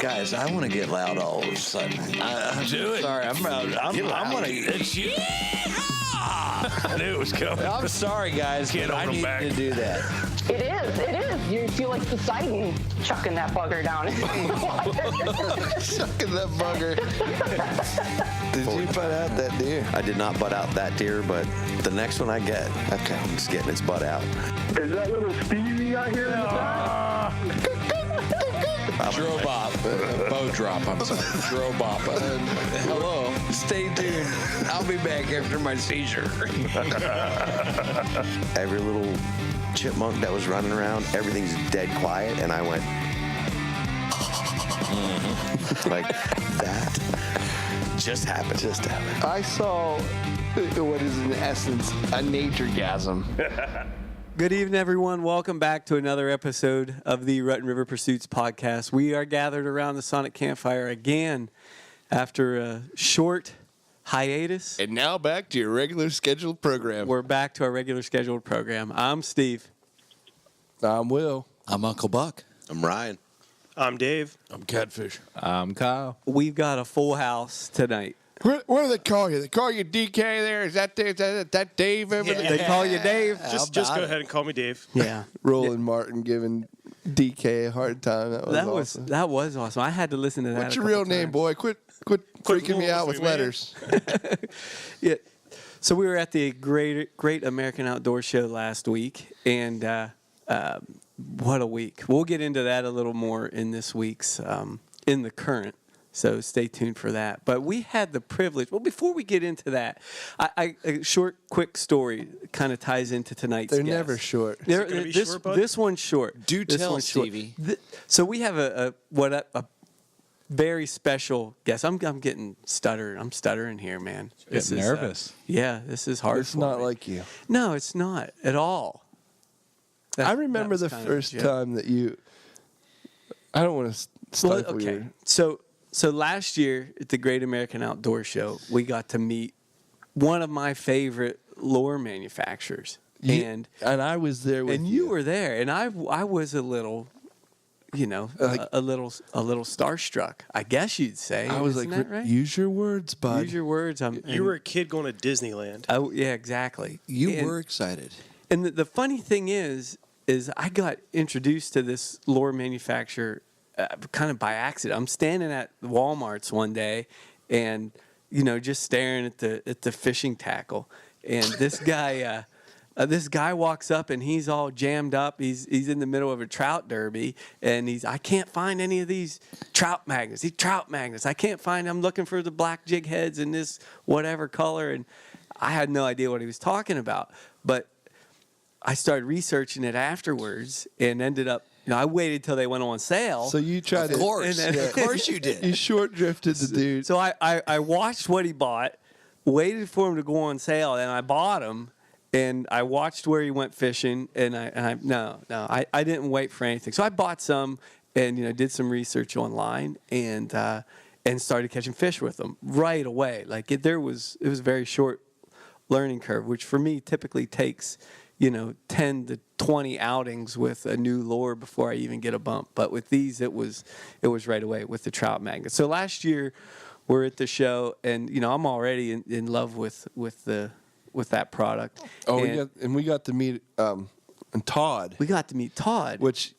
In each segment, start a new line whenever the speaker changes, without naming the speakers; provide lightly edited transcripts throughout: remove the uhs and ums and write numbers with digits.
Guys, I want to get loud all of a sudden.
Do it.
Sorry, I'm gonna.
It's you. I knew it was coming.
I'm sorry, guys,
Can't
but I
hold 'em
need
back.
to do that.
It is. You feel like Poseidon chucking that bugger down in the water.
Sucking that bugger.
Did you butt out that deer? I did not butt out that deer, but the next one I get, okay, it's getting its butt out.
Is that little Stevie out here in the back?
Drobop, bow drop, I'm sorry. Drobop. Hello.
Stay tuned. I'll be back after my seizure. Every little chipmunk that was running around, everything's dead quiet, and I went like that. Just happened.
I saw what is in essence a nature-gasm.
Good evening, everyone. Welcome back to another episode of the Rut and River Pursuits podcast. We are gathered around the Sonic Campfire again after a short hiatus.
And now back to your regular scheduled program.
We're back to our regular scheduled program. I'm Steve.
I'm Will.
I'm Uncle Buck.
I'm Ryan.
I'm Dave.
I'm Catfish.
I'm Kyle.
We've got a full house tonight.
What do they call you? They call you DK there? Is that Dave over there?
They call you Dave?
Just go ahead and call me Dave.
Yeah.
Roland Martin giving DK a hard time. That was awesome.
That was awesome. I had to listen to that.
What's your real name, boy? Quit freaking me out with letters.
Yeah. So we were at the Great American Outdoor Show last week, and what a week. We'll get into that a little more in this week's In the Current. So stay tuned for that. But we had the privilege. Well, before we get into that, a short, quick story kind of ties into tonight's
They're
guest.
never short.
Is it gonna be short, bud?
This one's short.
Do
This
tell,
one's short.
Stevie.
So we have a very special guest. I'm getting stuttering. I'm stuttering here, man. This
Getting
is,
nervous.
Yeah, this is hard.
It's
for
not
me.
like you.
No, it's not at all.
I remember the first time that you. I don't want to stifle
okay. So last year at the Great American Outdoor Show, we got to meet one of my favorite lure manufacturers, and
I was there with
and you were there, and I was a little, a little starstruck, I guess you'd say.
I was
Isn't
like,
that right?
use your words, bud.
Use your words.
You were a kid going to Disneyland.
Oh yeah, exactly.
You
And-
were excited.
And the funny thing is I got introduced to this lure manufacturer kind of by accident. I'm standing at Walmart's one day, and just staring at the fishing tackle, and this guy walks up, and he's all jammed up. He's in the middle of a trout derby, and I can't find any of these trout magnets. These trout magnets, I can't find. I'm looking for the black jig heads in this whatever color, and I had no idea what he was talking about, but I started researching it afterwards and ended up, I waited till they went on sale.
So you tried
Of course.
And then-
Of course you did.
You short drifted the dude.
So I watched what he bought, waited for him to go on sale, and I bought him. And I watched where he went fishing, and I didn't wait for anything. So I bought some, and did some research online, and started catching fish with them right away. Like it was a very short learning curve, which for me typically takes 10 to 20 outings with a new lure before I even get a bump. But with these, it was right away with the Trout Magnet. So last year, we're at the show, and I'm already in love with that product.
Oh,
and
we got to meet and Todd.
we got to meet Todd.
Which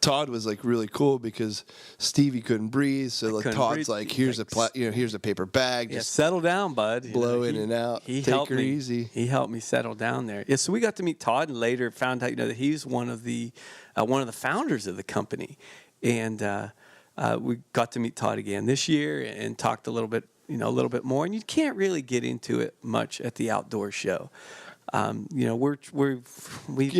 Todd was like really cool because Stevie couldn't breathe, so like
couldn't
Todd's
breathe.
like, here's
He's
a paper bag,
Yeah,
just
settle down, bud.
blow in and out.
He
Take
helped
her
me.
easy.
He helped me settle down there. Yeah, so we got to meet Todd, and later found out that he's one of the founders of the company, and we got to meet Todd again this year and talked a little bit more. And you can't really get into it much at the outdoor show. We've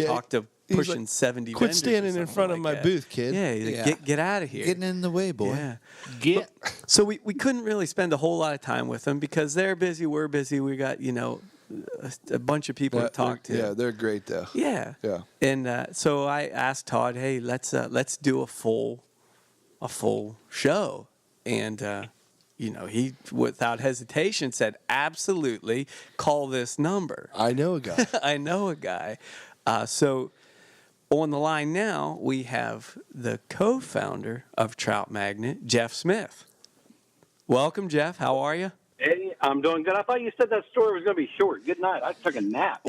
talked to
He's
pushing
like,
70
quit
vendors or
standing in
something
front of
like
my
that.
booth, kid.
Yeah, he's like,
Yeah.
get out of here.
Getting in the way, boy.
Yeah. So we couldn't really spend a whole lot of time with them because they're busy, we're busy. We got, a bunch of people to talk to.
Yeah, they're great though.
Yeah.
Yeah.
And so I asked Todd, hey, let's do a full show. And he without hesitation said, absolutely, call this number.
I know a guy.
I know a guy. So on the line now, we have the co-founder of Trout Magnet, Jeff Smith. Welcome, Jeff. How are you?
Hey, I'm doing good. I thought you said that story was going to be short. Good night. I took a nap.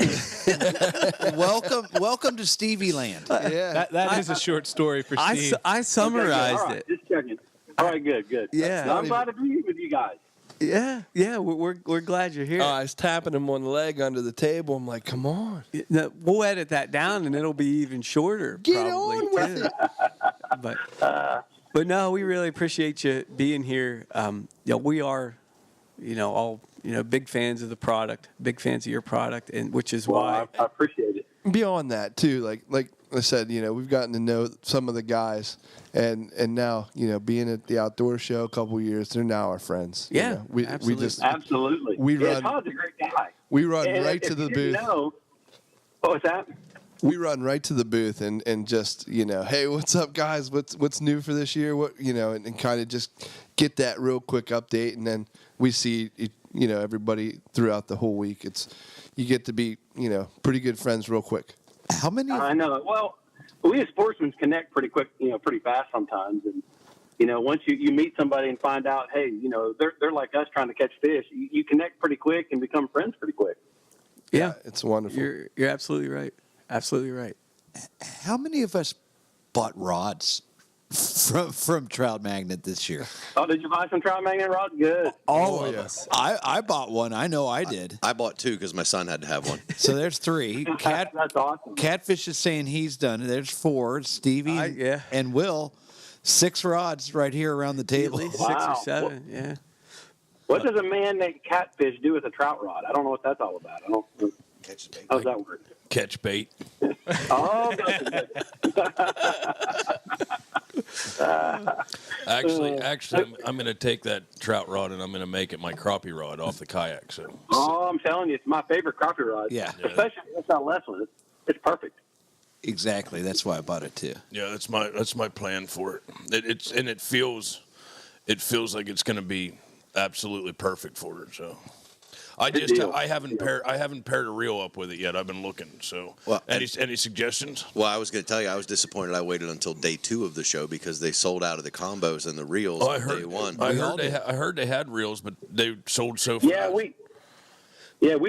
Welcome to Stevie Land.
Yeah.
That is a short story for Steve.
I summarized
All right,
it.
just checking. All right, good.
Yeah.
No, I'm glad to be with you guys.
Yeah, we're glad you're here.
I was tapping him on the leg under the table. I'm like, come on.
No, we'll edit that down, and it'll be even shorter.
Get
probably,
on with
too. But no, we really appreciate you being here. We are, all big fans of the product, big fans of your product, and which is why
I appreciate it.
Beyond that too, like I said, we've gotten to know some of the guys, and now being at the outdoor show a couple of years, they're now our friends.
Yeah,
we just
absolutely. Todd's a great guy.
We run
And
right to the booth.
What was that?
We run right to the booth and just hey, what's up, guys? What's new for this year? What and kind of just get that real quick update, and then we see everybody throughout the whole week. You get to be pretty good friends real quick.
How many?
I know. Well, we as sportsmen connect pretty quick, pretty fast sometimes, and once you meet somebody and find out, hey, they're like us trying to catch fish, you connect pretty quick and become friends pretty quick.
Yeah,
it's wonderful.
You're absolutely right. Absolutely right.
How many of us bought rods from Trout Magnet this year?
Oh, did you buy some Trout Magnet rods? Good.
All of us.
I bought one. I know I did.
I bought 2 because my son had to have one.
So there's 3.
That's awesome.
Catfish is saying he's done it. There's 4. Stevie and Will. 6 rods right here around the table.
At least 6 or 7. Yeah.
What does a man named Catfish do with a trout rod? I don't know what that's all about. I don't. How's that work?
Catch bait.
Oh,
Actually, I'm going to take that trout rod and I'm going to make it my crappie rod off the kayak. So.
Oh, I'm telling you, it's my favorite crappie rod.
Yeah.
Especially if it's not less one. It's perfect.
Exactly. That's why I bought it too.
Yeah, that's my plan for it. It feels like it's going to be absolutely perfect for it. So. I haven't paired a reel up with it yet. I've been looking. So, any suggestions?
Well, I was going to tell you, I was disappointed. I waited until day 2 of the show because they sold out of the combos and the reels on day 1.
I heard they had reels, but they sold so fast.
We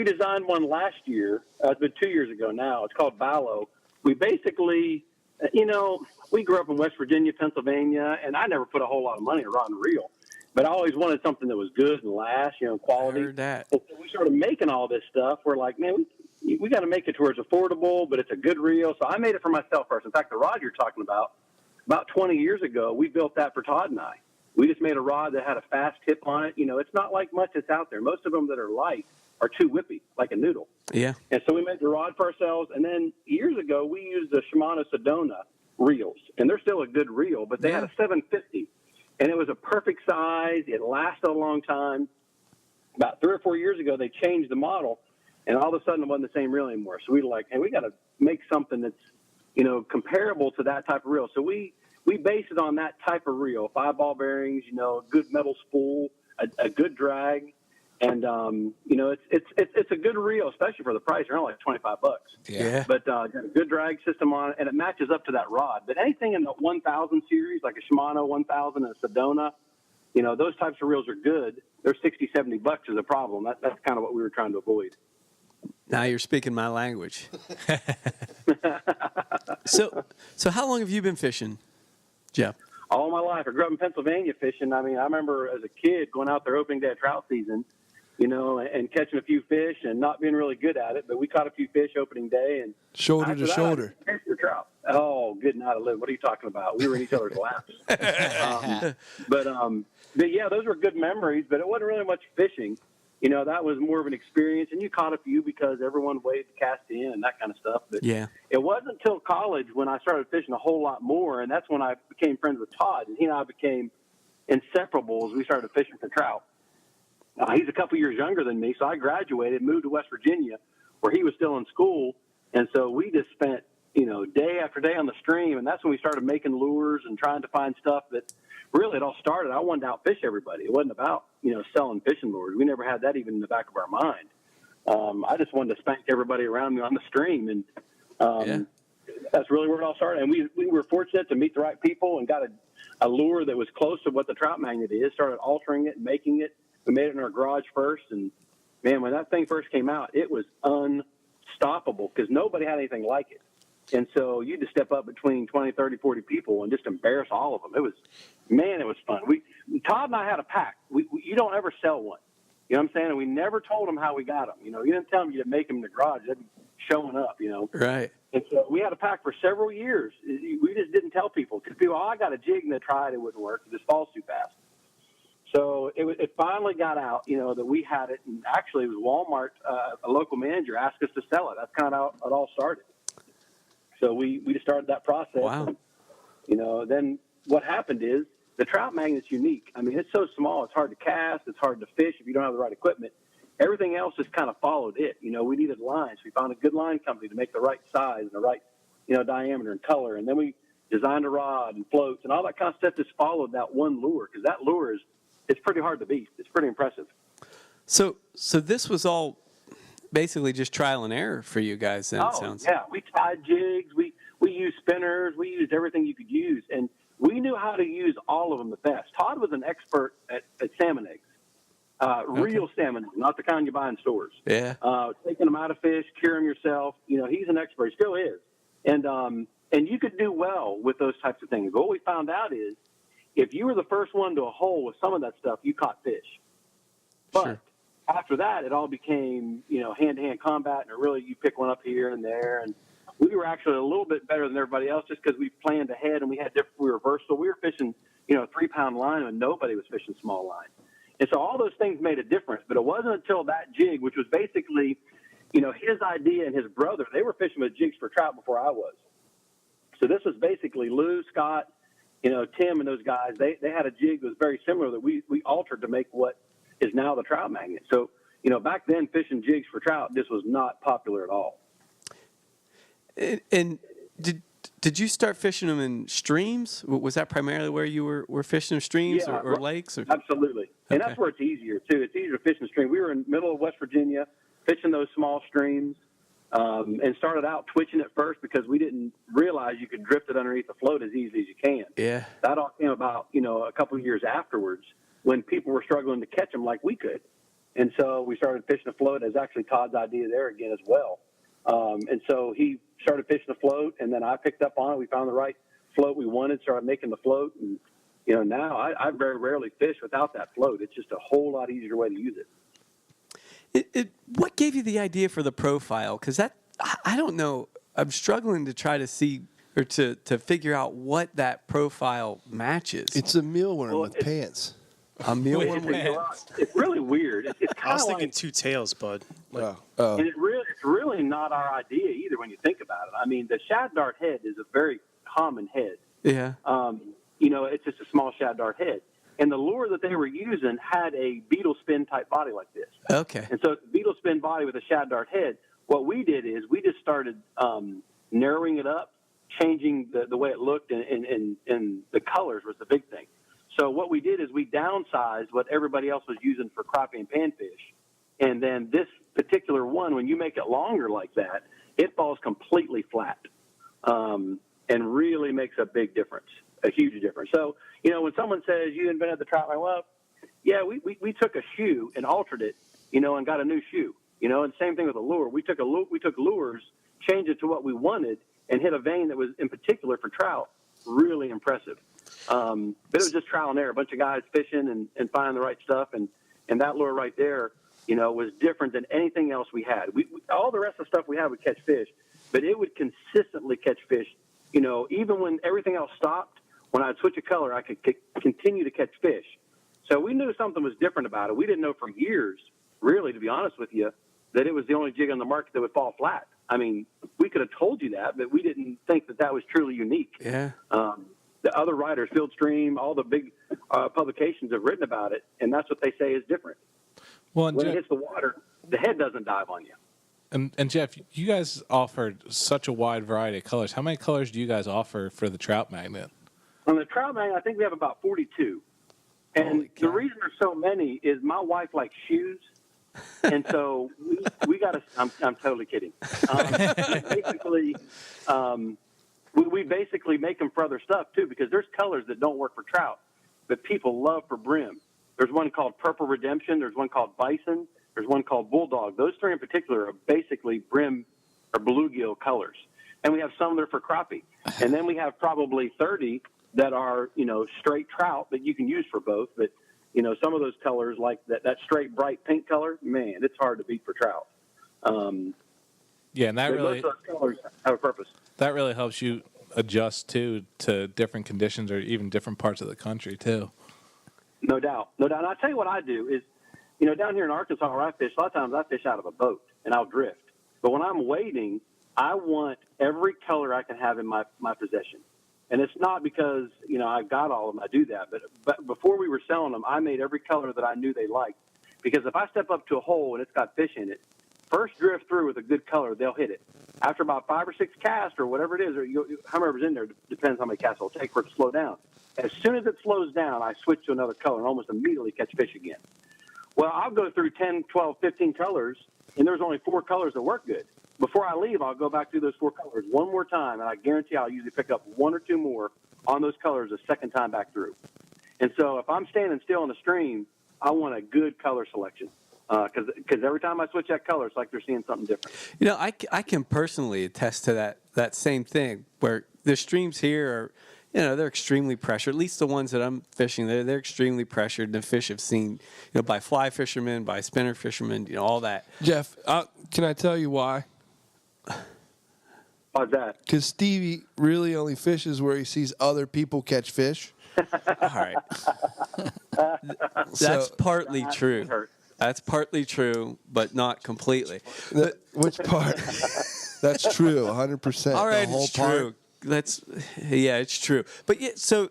designed one last year. It's been 2 years ago now. It's called Ballo. We basically, we grew up in West Virginia, Pennsylvania, and I never put a whole lot of money around a reel. But I always wanted something that was good and last, quality.
I heard that.
So we started making all this stuff. We're like, man, we got to make it to where it's affordable, but it's a good reel. So I made it for myself first. In fact, the rod you're talking about 20 years ago, we built that for Todd and I. We just made a rod that had a fast tip on it. It's not like much that's out there. Most of them that are light are too whippy, like a noodle.
Yeah.
And so we made the rod for ourselves. And then years ago, we used the Shimano Sedona reels. And they're still a good reel, but they had a 750. And it was a perfect size. It lasted a long time. About 3 or 4 years ago, they changed the model, and all of a sudden it wasn't the same reel anymore. So we were like, hey, we got to make something that's, comparable to that type of reel. So we based it on that type of reel, 5 ball bearings, good metal spool, a good drag. And, it's a good reel, especially for the price. They're only like $25.
Yeah.
But got a good drag system on it, and it matches up to that rod. But anything in the 1000 series, like a Shimano 1000 and a Sedona, those types of reels are good. They're $60, $70 is a problem. That's kind of what we were trying to avoid.
Now you're speaking my language. So how long have you been fishing, Jeff?
All my life. I grew up in Pennsylvania fishing. I mean, I remember as a kid going out there opening day of trout season, and catching a few fish and not being really good at it. But we caught a few fish opening day. And
shoulder to shoulder.
I fished for trout. Oh, good night, I live. What are you talking about? We were in each other's laps. But yeah, those were good memories, but it wasn't really much fishing. That was more of an experience. And you caught a few because everyone waited to cast in and that kind of stuff. But it wasn't until college when I started fishing a whole lot more. And that's when I became friends with Todd. And he and I became inseparable as we started fishing for trout. He's a couple years younger than me, so I graduated, moved to West Virginia, where he was still in school, and so we just spent, day after day on the stream, and that's when we started making lures and trying to find stuff that really it all started. I wanted to outfish everybody. It wasn't about, selling fishing lures. We never had that even in the back of our mind. I just wanted to spank everybody around me on the stream, and That's really where it all started. And we were fortunate to meet the right people and got a lure that was close to what the Trout Magnet is, started altering it and making it. We made it in our garage first. And, man, when that thing first came out, it was unstoppable because nobody had anything like it. And so you had to step up between 20, 30, 40 people and just embarrass all of them. It was fun. Todd and I had a pact. You don't ever sell one. You know what I'm saying? And we never told them how we got them. You know, you didn't tell them you didn't make them in the garage. They'd be showing up, you know.
Right.
And so we had a pact for several years. We just didn't tell people because people, I got a jig and they tried, it wouldn't work. It just falls too fast. So it finally got out, you know, that we had it. And actually, it was Walmart, a local manager asked us to sell it. That's kind of how it all started. So we just started that process.
Wow.
And, you know, then what happened is the Trout Magnet's unique. I mean, it's so small, it's hard to cast, it's hard to fish if you don't have the right equipment. Everything else just kind of followed it. You know, we needed lines. We found a good line company to make the right size and the right, you know, diameter and color. And then we designed a rod and floats and all that kind of stuff just followed that one lure because that lure it's pretty hard to beat. It's pretty impressive.
So this was all basically just trial and error for you guys then, it sounds.
Yeah. We tied jigs. We used spinners. We used everything you could use. And we knew how to use all of them the best. Todd was an expert at salmon eggs. Real salmon, not the kind you buy in stores.
Yeah.
Taking them out of fish, cure them yourself. You know, he's an expert. He still is. And you could do well with those types of things. But what we found out is if you were the first one to a hole with some of that stuff, you caught fish. But after that, it all became, you know, hand-to-hand combat, and really you pick one up here and there. And we were actually a little bit better than everybody else just because we planned ahead and we were versatile. We were fishing, you know, 3-pound line and nobody was fishing small line. And so all those things made a difference. But it wasn't until that jig, which was basically, you know, his idea and his brother, they were fishing with jigs for trout before I was. So this was basically Lou, Scott, you know, Tim and those guys. They had a jig that was very similar that we altered to make what is now the Trout Magnet. So, you know, back then fishing jigs for trout, this was not popular at all.
And did you start fishing them in streams? Was that primarily where you were fishing them, streams or lakes? Or?
Absolutely. And that's where it's easier, too. It's easier to fish in stream. We were in the middle of West Virginia fishing those small streams and started out twitching at first because we didn't realize you could drift it underneath the float as easily as you can.
Yeah.
That all came about, you know, a couple of years afterwards when people were struggling to catch them like we could. And so we started fishing the float. It was actually Todd's idea there again as well. And so he started fishing the float, and then I picked up on it. We found the right float we wanted, started making the float. And, you know, now I very rarely fish without that float. It's just a whole lot easier way to use it.
What gave you the idea for the profile? Because I don't know. I'm struggling to try to see or to figure out what that profile matches.
It's a mealworm with pants.
A mealworm with pants.
It's really weird. It's
I was
kind of
thinking
like,
2 tails, bud. Like,
and it's really not our idea either when you think about it. I mean, the shad dart head is a very common head.
Yeah.
You know, it's just a small shad dart head. And the lure that they were using had a beetle spin type body like this.
Okay.
And so it's a beetle spin body with a shad dart head. What we did is we just started narrowing it up, changing the way it looked, and the colors was the big thing. So what we did is we downsized what everybody else was using for crappie and panfish. And then this particular one, when you make it longer like that, it falls completely flat and really makes a big difference, a huge difference. So, you know, when someone says you invented the trout, well, yeah, we took a shoe and altered it, you know, and got a new shoe, you know, and same thing with a lure. We took lures, changed it to what we wanted, and hit a vein that was in particular for trout, really impressive. But it was just trial and error, a bunch of guys fishing and finding the right stuff. And that lure right there, you know, was different than anything else we had. All the rest of the stuff we had would catch fish, but it would consistently catch fish. You know, even when everything else stopped, when I'd switch a color, I could continue to catch fish. So we knew something was different about it. We didn't know for years, really, to be honest with you, that it was the only jig on the market that would fall flat. I mean, we could have told you that, but we didn't think that was truly unique.
Yeah.
The other writers, Field Stream, all the big publications have written about it, and that's what they say is different.
Well,
when it hits the water, the head doesn't dive on you.
And Jeff, you guys offered such a wide variety of colors. How many colors do you guys offer for the Trout Magnet?
On the Trout Magnet, I think we have about 42. And the reason there's so many is my wife likes shoes. And so we got to, I'm totally kidding. Basically, we basically make them for other stuff too, because there's colors that don't work for trout, but people love for brim. There's one called Purple Redemption. There's one called Bison. There's one called Bulldog. Those three in particular are basically brim or bluegill colors. And we have some that are for crappie. And then we have probably 30 that are, straight trout that you can use for both. But, some of those colors, like that straight bright pink color, man, it's hard to beat for trout.
Yeah, and that really,
most of those colors have a purpose.
That really helps you adjust, too, to different conditions or even different parts of the country, too.
No doubt. And I'll tell you what I do is, down here in Arkansas where I fish, a lot of times I fish out of a boat and I'll drift. But when I'm wading, I want every color I can have in my possession. And it's not because, I got all of them. I do that. But before we were selling them, I made every color that I knew they liked. Because if I step up to a hole and it's got fish in it, first drift through with a good color, they'll hit it. After about 5 or 6 casts or whatever it is, or however's in there, depends how many casts it'll take for it to slow down. As soon as it slows down, I switch to another color and almost immediately catch fish again. Well, I'll go through 10, 12, 15 colors, and there's only 4 colors that work good. Before I leave, I'll go back through those 4 colors one more time, and I guarantee I'll usually pick up 1 or 2 more on those colors a second time back through. And so if I'm standing still in the stream, I want a good color selection. Because every time I switch that color, it's like they're seeing something different.
I can personally attest to that same thing, where the streams here are, they're extremely pressured. At least the ones that I'm fishing, they're extremely pressured. The fish have seen, by fly fishermen, by spinner fishermen, all that.
Jeff, can I tell you why?
Why's that?
Because Stevie really only fishes where he sees other people catch fish.
All right. That's partly true. That's partly true, but not completely.
Which part? That's true, 100%.
All right,
the whole
it's true. It's true. But so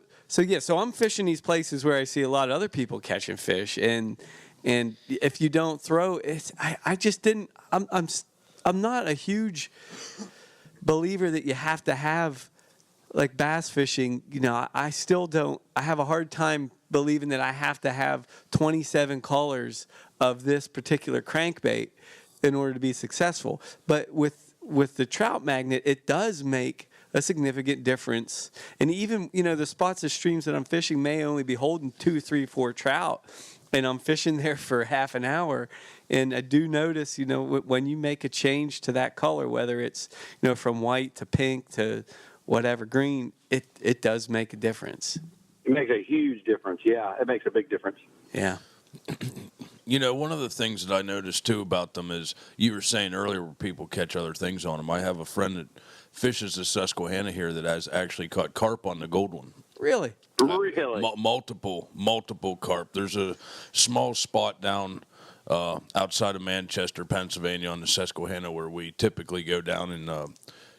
I'm fishing these places where I see a lot of other people catching fish, and if you don't throw it, I just didn't. I'm not a huge believer that you have to have, like bass fishing. I still don't. I have a hard time believing that I have to have 27 colors of this particular crankbait in order to be successful. But with the Trout Magnet, it does make a significant difference. And even, the spots of streams that I'm fishing may only be holding 2, 3, 4 trout, and I'm fishing there for half an hour. And I do notice, when you make a change to that color, whether it's, from white to pink to whatever green, it does make a difference.
It makes a huge difference. Yeah, it makes a big difference.
Yeah.
One of the things that I noticed too about them is you were saying earlier where people catch other things on them. I have a friend that fishes the Susquehanna here that has actually caught carp on the gold one.
Really?
Really?
Multiple carp. There's a small spot down outside of Manchester, Pennsylvania on the Susquehanna where we typically go down and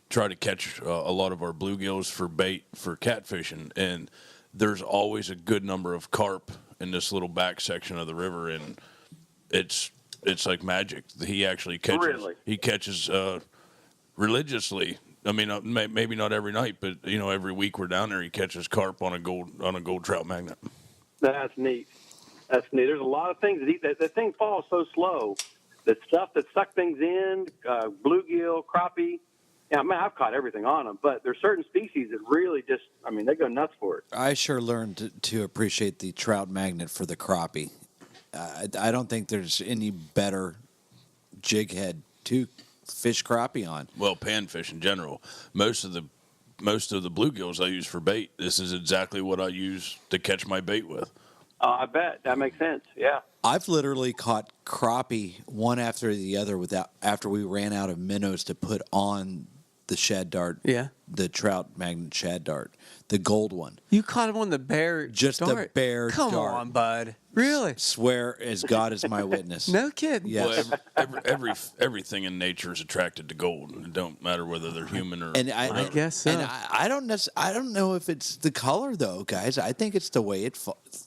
try to catch a lot of our bluegills for bait for catfishing. And there's always a good number of carp in this little back section of the river, and it's like magic. He actually catches.
Really?
He catches religiously. I mean, maybe not every night, but every week we're down there, he catches carp on a gold trout magnet.
That's neat. There's a lot of things that eat. That thing falls so slow. The stuff that suck things in, bluegill, crappie. Yeah, man, I've caught everything on them, but there's certain species that really just, they go nuts for it.
I sure learned to appreciate the Trout Magnet for the crappie. I don't think there's any better jig head to fish crappie on.
Well, panfish in general. Most of the bluegills I use for bait, this is exactly what I use to catch my bait with.
I bet. That makes sense, yeah.
I've literally caught crappie one after the other after we ran out of minnows to put on the shad dart.
Yeah.
The Trout Magnet shad dart. The gold one.
You caught him on the bear
Just
dart.
the bear
Come
dart.
on, bud. Really?
Swear as God is my witness.
No kidding.
Yes.
Well, everything in nature is attracted to gold. It don't matter whether they're human or.
And
I guess so.
And I don't know if it's the color though, guys. I think it's the way it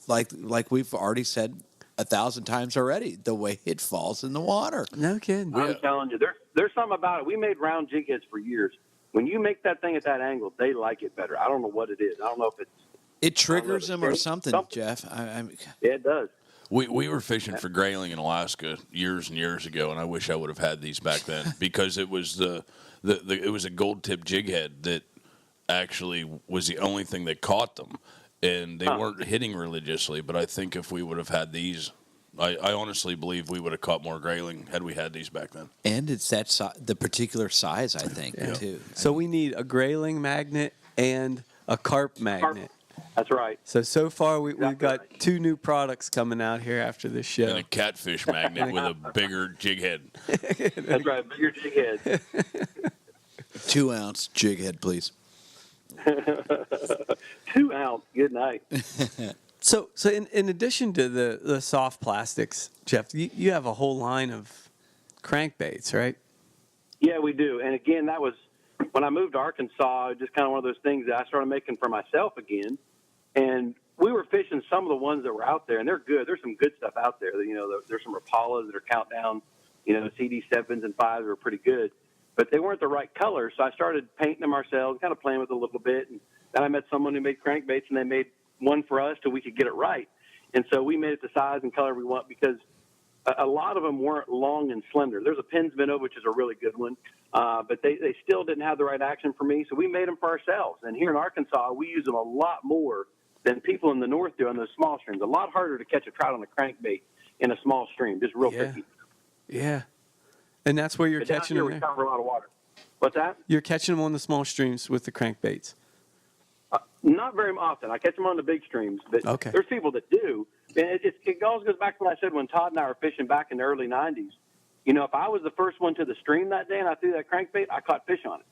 like we've already said 1,000 times already. The way it falls in the water.
No kidding.
I'm telling you, there's something about it. We made round jig heads for years. When you make that thing at that angle, they like it better. I don't know what it is. I don't know if
it triggers them or something, Jeff.
Yeah, it does.
We were fishing for grayling in Alaska years and years ago, and I wish I would have had these back then because it was it was a gold tip jig head that actually was the only thing that caught them, and they weren't hitting religiously. But I think if we would have had these, I honestly believe we would have caught more grayling had we had these back then.
And it's that the particular size, I think, too.
So we need a grayling magnet and a carp magnet.
That's right.
So far we've got two new products coming out here after this show.
And a catfish magnet with a bigger jig head.
That's right, bigger jig head.
2 ounce jig head, please.
2 ounce. Good night.
So in addition to the soft plastics, Jeff, you have a whole line of crankbaits, right?
Yeah, we do. And again, that was when I moved to Arkansas. Just kind of one of those things that I started making for myself again. And we were fishing some of the ones that were out there, and they're good. There's some good stuff out there. You know, there's some Rapalas that are countdown. You know, CD7s and 5s are pretty good, but they weren't the right color. So I started painting them ourselves, kind of playing with it a little bit. And then I met someone who made crankbaits, and they made one for us till we could get it right. And so we made it the size and color we want because a lot of them weren't long and slender. There's a Pins minnow, which is a really good one, but they still didn't have the right action for me. So we made them for ourselves. And here in Arkansas, we use them a lot more than people in the north do on those small streams. A lot harder to catch a trout on a crankbait in a small stream, just real tricky.
Yeah. And that's where you're
but
catching
down
them.
here, we cover a lot of water. What's that?
You're catching them on the small streams with the crankbaits.
Not very often. I catch them on the big streams, but there's people that do. And it always goes back to what I said when Todd and I were fishing back in the early 90s. You know, if I was the first one to the stream that day and I threw that crankbait, I caught fish on it.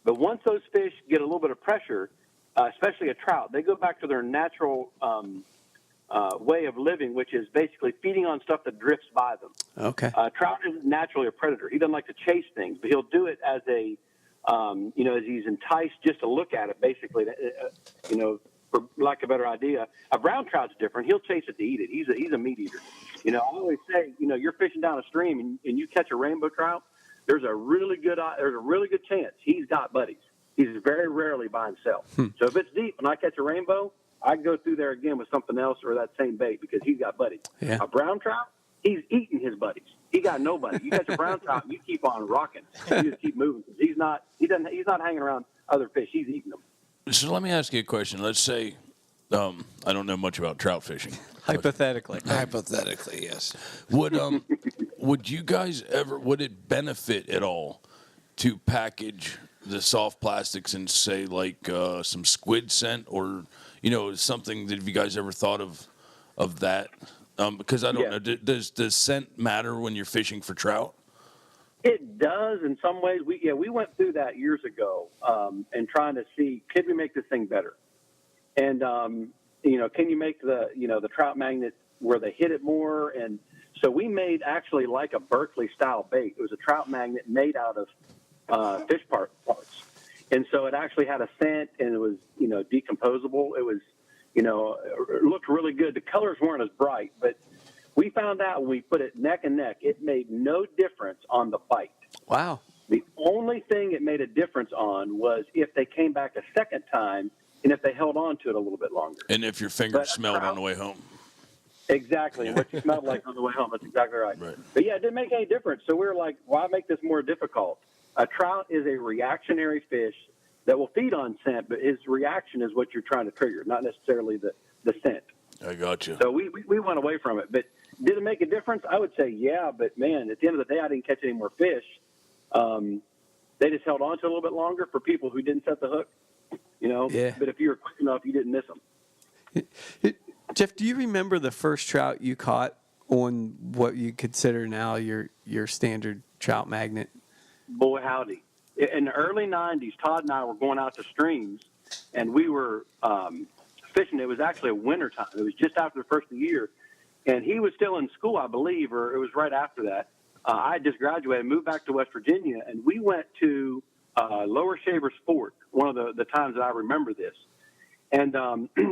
But once those fish get a little bit of pressure, especially a trout, they go back to their natural way of living, which is basically feeding on stuff that drifts by them.
Okay.
Trout isn't naturally a predator. He doesn't like to chase things, but he'll do it as a, you know, as he's enticed just to look at it, basically, you know, for lack of a better idea. A brown trout's different. He'll chase it to eat it. He's a meat eater. You know, I always say, you know, you're fishing down a stream and you catch a rainbow trout, there's a really good chance he's got buddies. He's very rarely by himself. So if it's deep and I catch a rainbow, I can go through there again with something else or that same bait because he's got buddies.
Yeah.
A brown trout, he's eating his buddies. He got nobody. You catch a brown trout, you keep on rocking. You just keep moving. He's not hanging around other fish. He's eating them.
So let me ask you a question. Let's say I don't know much about trout fishing.
Hypothetically.
Hypothetically, yes.
Would you guys would it benefit at all to package the soft plastics and say like some squid scent or, you know, something that have you guys ever thought of that? Because I don't know, does scent matter when you're fishing for trout?
It does in some ways. We went through that years ago and trying to see, could we make this thing better? And, you know, can you make the Trout Magnet where they hit it more? And so we made actually like a Berkeley style bait. It was a Trout Magnet made out of fish parts. And so it actually had a scent and it was, you know, decomposable. It was, you know, it looked really good. The colors weren't as bright, but we found out when we put it neck and neck, it made no difference on the bite.
Wow.
The only thing it made a difference on was if they came back a second time and if they held on to it a little bit longer.
And if your fingers smelled on the way home.
Exactly. And what you smelled like on the way home. That's exactly right. But yeah, it didn't make any difference. So we were like, why make this more difficult? A trout is a reactionary fish that will feed on scent, but his reaction is what you're trying to trigger, not necessarily the scent.
I got you.
So we went away from it. But did it make a difference? I would say yeah, but man, at the end of the day, I didn't catch any more fish. They just held on to it a little bit longer for people who didn't set the hook, you know.
Yeah.
But if you were quick enough, you didn't miss them.
Jeff, do you remember the first trout you caught on what you consider now your standard Trout Magnet?
Boy, howdy. In the early 90s, Todd and I were going out to streams, and we were fishing. It was actually a winter time. It was just after the first of the year, and he was still in school, I believe, or it was right after that. I had just graduated, moved back to West Virginia, and we went to Lower Shaver Sport, one of the times that I remember this. And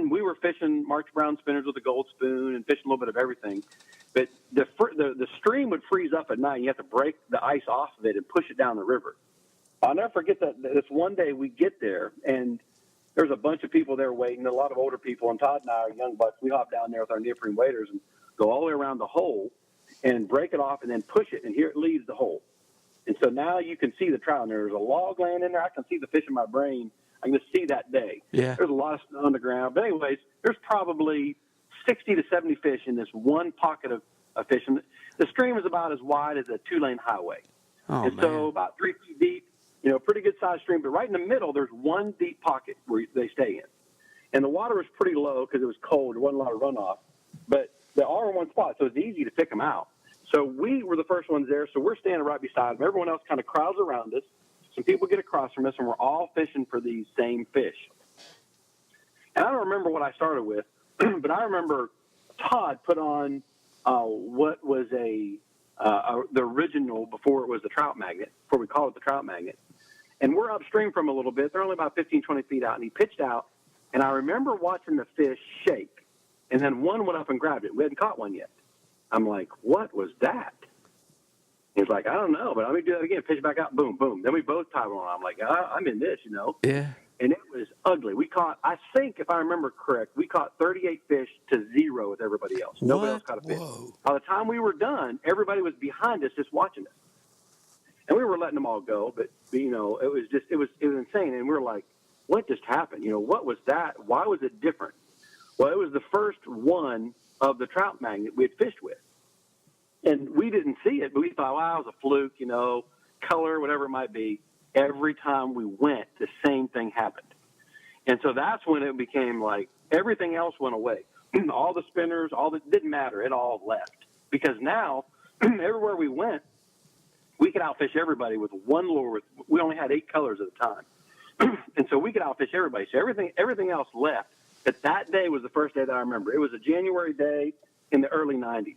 we were fishing March Brown spinners with a gold spoon and fishing a little bit of everything. But the stream would freeze up at night, and you have to break the ice off of it and push it down the river. I'll never forget that this one day we get there, and there's a bunch of people there waiting, a lot of older people, and Todd and I are young bucks. We hop down there with our neoprene waders and go all the way around the hole and break it off and then push it, and here it leaves the hole. And so now you can see the trout, and there's a log laying in there. I can see the fish in my brain. I'm going to see that day.
Yeah.
There's a lot of snow on the ground. But anyways, there's probably 60 to 70 fish in this one pocket of fish. And the stream is about as wide as a 2-lane highway.
Oh,
and so about 3 feet deep, pretty good sized stream. But right in the middle, there's one deep pocket where they stay in. And the water was pretty low because it was cold. There wasn't a lot of runoff. But they're all in one spot, so it's easy to pick them out. So we were the first ones there, so we're standing right beside them. Everyone else kind of crowds around us. Some people get across from us, and we're all fishing for these same fish. And I don't remember what I started with, but I remember Todd put on what was the original before it was the Trout Magnet, before we called it the Trout Magnet. And we're upstream from a little bit. They're only about 15, 20 feet out, and he pitched out. And I remember watching the fish shake, and then one went up and grabbed it. We hadn't caught one yet. I'm like, what was that? He's like, I don't know, but let me do that again. Pitch back out, boom, boom. Then we both tied one on. I'm like, I'm in this,
Yeah.
And it was ugly. We caught, I think, if I remember correct, we caught 38 fish to 0 with everybody else. Nobody else caught a fish.
Whoa.
By the time we were done, everybody was behind us just watching us. And we were letting them all go, but it was insane. And we were like, what just happened? What was that? Why was it different? Well, it was the first one of the Trout Magnet we had fished with. And we didn't see it, but we thought, wow, it was a fluke, color, whatever it might be. Every time we went, the same thing happened. And so that's when it became like everything else went away. All the spinners, didn't matter. It all left. Because now, everywhere we went, we could outfish everybody with one lure. We only had 8 colors at a time. And so we could outfish everybody. So everything else left. But that day was the first day that I remember. It was a January day in the early 90s.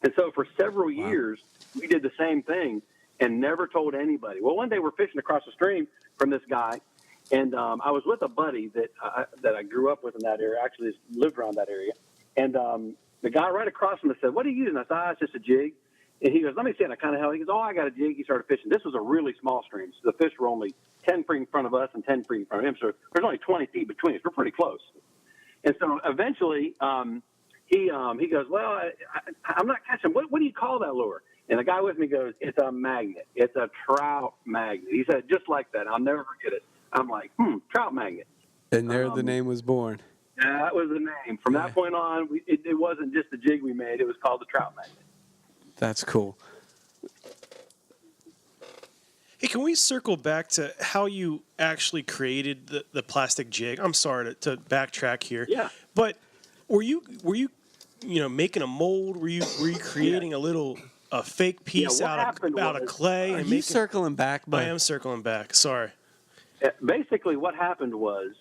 And so for several years, we did the same thing and never told anybody. Well, one day we're fishing across the stream from this guy, and I was with a buddy that I grew up with in that area, actually lived around that area. And the guy right across from us said, what are you using? I said, it's just a jig. And he goes, let me see it. I kind of held. He goes, I got a jig. He started fishing. This was a really small stream. So the fish were only 10 feet in front of us and 10 feet in front of him. So there's only 20 feet between us. We're pretty close. And so eventually he goes, well, I'm not catching. What do you call that lure? And the guy with me goes, it's a magnet. It's a Trout Magnet. He said, just like that. I'll never forget it. I'm like, Trout Magnet.
And there the name was born.
That was the name. From that point on, it wasn't just the jig we made. It was called the Trout Magnet.
That's cool.
Hey, can we circle back to how you actually created the plastic jig? I'm sorry to backtrack here.
Yeah.
But were you making a mold? Were you creating a fake piece out of clay?
Are you circling back?
I am circling back. Sorry.
Basically, what happened was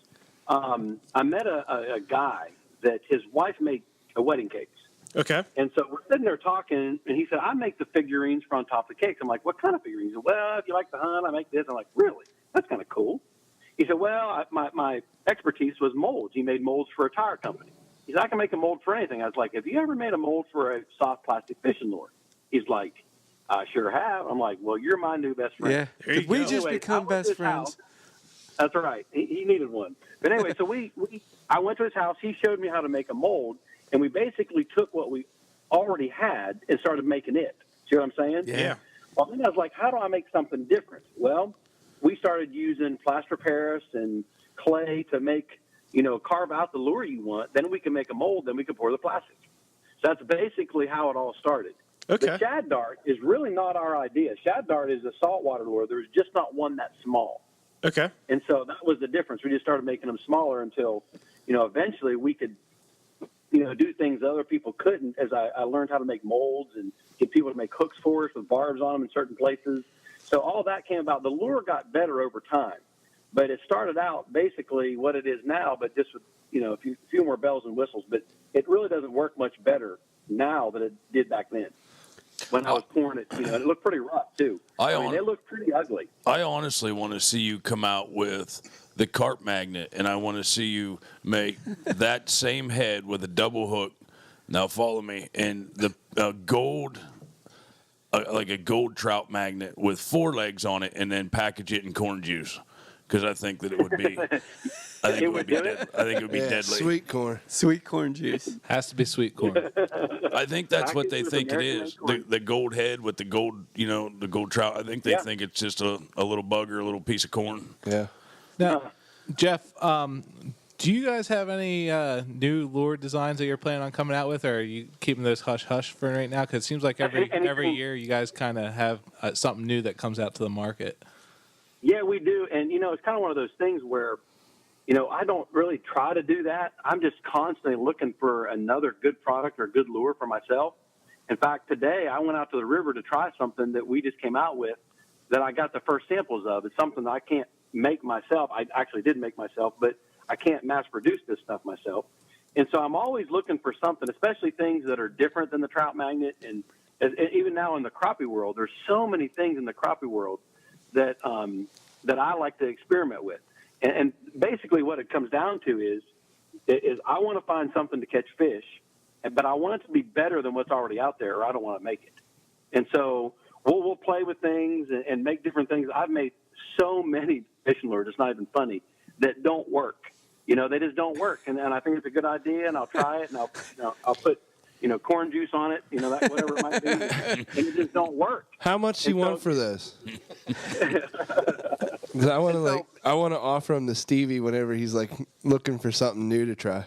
I met a guy that his wife made wedding cakes.
Okay.
And so we're sitting there talking, and he said, I make the figurines for on top of the cakes. I'm like, what kind of figurines? He said, well, if you like the hunt, I make this. I'm like, really? That's kind of cool. He said, well, my expertise was molds. He made molds for a tire company. He said, I can make a mold for anything. I was like, have you ever made a mold for a soft plastic fishing lure? He's like, I sure have. I'm like, well, you're my new best friend.
Yeah, we just become best friends.
That's right. He needed one. But anyway, so I went to his house. He showed me how to make a mold, and we basically took what we already had and started making it. See what I'm saying?
Yeah.
Well, then I was like, how do I make something different? Well, we started using plaster Paris and clay to make, carve out the lure you want. Then we can make a mold. Then we can pour the plastic. So that's basically how it all started.
Okay.
The shad dart is really not our idea. Shad dart is a saltwater lure. There's just not one that small.
Okay.
And so that was the difference. We just started making them smaller until, eventually we could, do things that other people couldn't as I learned how to make molds and get people to make hooks for us with barbs on them in certain places. So all that came about. The lure got better over time, but it started out basically what it is now, but just with, a few more bells and whistles. But it really doesn't work much better now than it did back then. When I was pouring it, it looked pretty rough too. It looked pretty ugly.
I honestly want to see you come out with the carp magnet, and I want to see you make that same head with a double hook. Now follow me, and the gold, like a gold trout magnet with 4 legs on it, and then package it in corn juice, because I think that it would be. I think it would be deadly.
Sweet corn juice.
Has to be sweet corn.
I think that's what they think it is. The gold head with the gold, the gold trout. I think they think it's just a little bugger, a little piece of corn.
Yeah.
Now, Jeff, do you guys have any new lure designs that you're planning on coming out with, or are you keeping those hush-hush for right now? Because it seems like every year you guys kind of have something new that comes out to the market.
Yeah, we do. And, it's kind of one of those things where, I don't really try to do that. I'm just constantly looking for another good product or good lure for myself. In fact, today I went out to the river to try something that we just came out with that I got the first samples of. It's something that I can't make myself. I actually did make myself, but I can't mass produce this stuff myself. And so I'm always looking for something, especially things that are different than the Trout Magnet. And even now in the crappie world, there's so many things in the crappie world that I like to experiment with. And basically what it comes down to is I want to find something to catch fish, but I want it to be better than what's already out there, or I don't want to make it. And so we'll play with things and make different things. I've made so many fishing lures, it's not even funny, that don't work. They just don't work. And I think it's a good idea, and I'll try it, and I'll put corn juice on it, that whatever it might be, and it just don't work.
How much do you want for this? Because I want to offer him to Stevie whenever he's like looking for something new to try.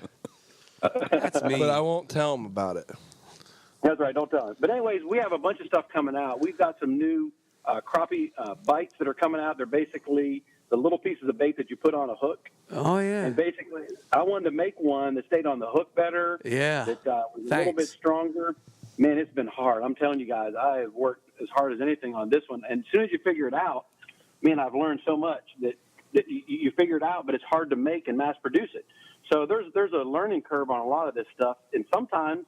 That's me.
But I won't tell him about it.
That's right. Don't tell him. But anyways, we have a bunch of stuff coming out. We've got some new crappie bites that are coming out. They're basically the little pieces of bait that you put on a hook.
Oh, yeah.
And basically, I wanted to make one that stayed on the hook better.
Yeah.
That was a little bit stronger. Man, it's been hard. I'm telling you guys, I have worked as hard as anything on this one. And as soon as you figure it out, man, I've learned so much that you figure it out, but it's hard to make and mass produce it. So there's a learning curve on a lot of this stuff. And sometimes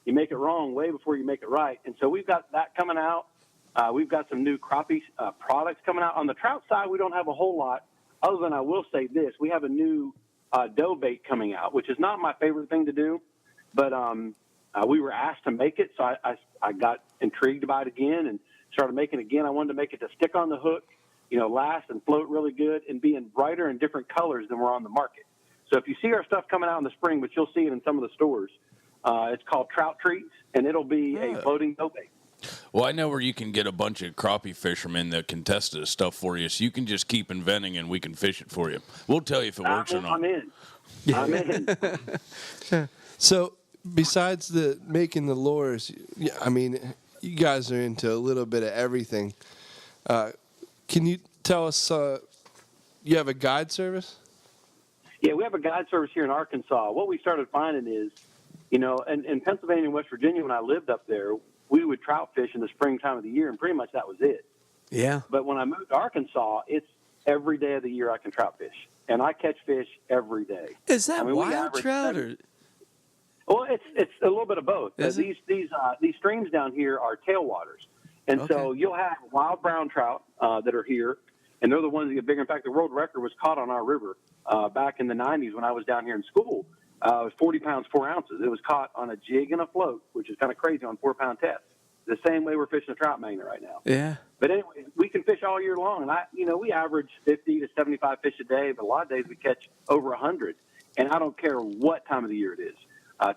you make it wrong way before you make it right. And so we've got that coming out. We've got some new crappie products coming out. On the trout side, we don't have a whole lot, other than I will say this. We have a new dough bait coming out, which is not my favorite thing to do, but we were asked to make it, so I got intrigued by it again and started making it again. I wanted to make it to stick on the hook, last and float really good and be in brighter and different colors than we're on the market. So if you see our stuff coming out in the spring, but you'll see it in some of the stores, it's called Trout Treats, and it'll be a floating dough bait.
Well, I know where you can get a bunch of crappie fishermen that can test this stuff for you, so you can just keep inventing and we can fish it for you. We'll tell you if it works or not.
I'm in. I'm in.
So besides making the lures, I mean, you guys are into a little bit of everything. Can you tell us, you have a guide service?
Yeah, we have a guide service here in Arkansas. What we started finding is, in Pennsylvania and West Virginia, when I lived up there, we would trout fish in the springtime of the year, and pretty much that was it.
Yeah.
But when I moved to Arkansas, it's every day of the year I can trout fish, and I catch fish every day.
Is that wild trout or?
Well, it's a little bit of both. These streams down here are tailwaters, and so you'll have wild brown trout that are here, and they're the ones that get bigger. In fact, the world record was caught on our river back in the 90s when I was down here in school. It was 40 pounds, 4 ounces. It was caught on a jig and a float, which is kind of crazy on 4-pound test. The same way we're fishing a Trout Magnet right now.
Yeah.
But anyway, we can fish all year long. And we average 50 to 75 fish a day, but a lot of days we catch over 100. And I don't care what time of the year it is.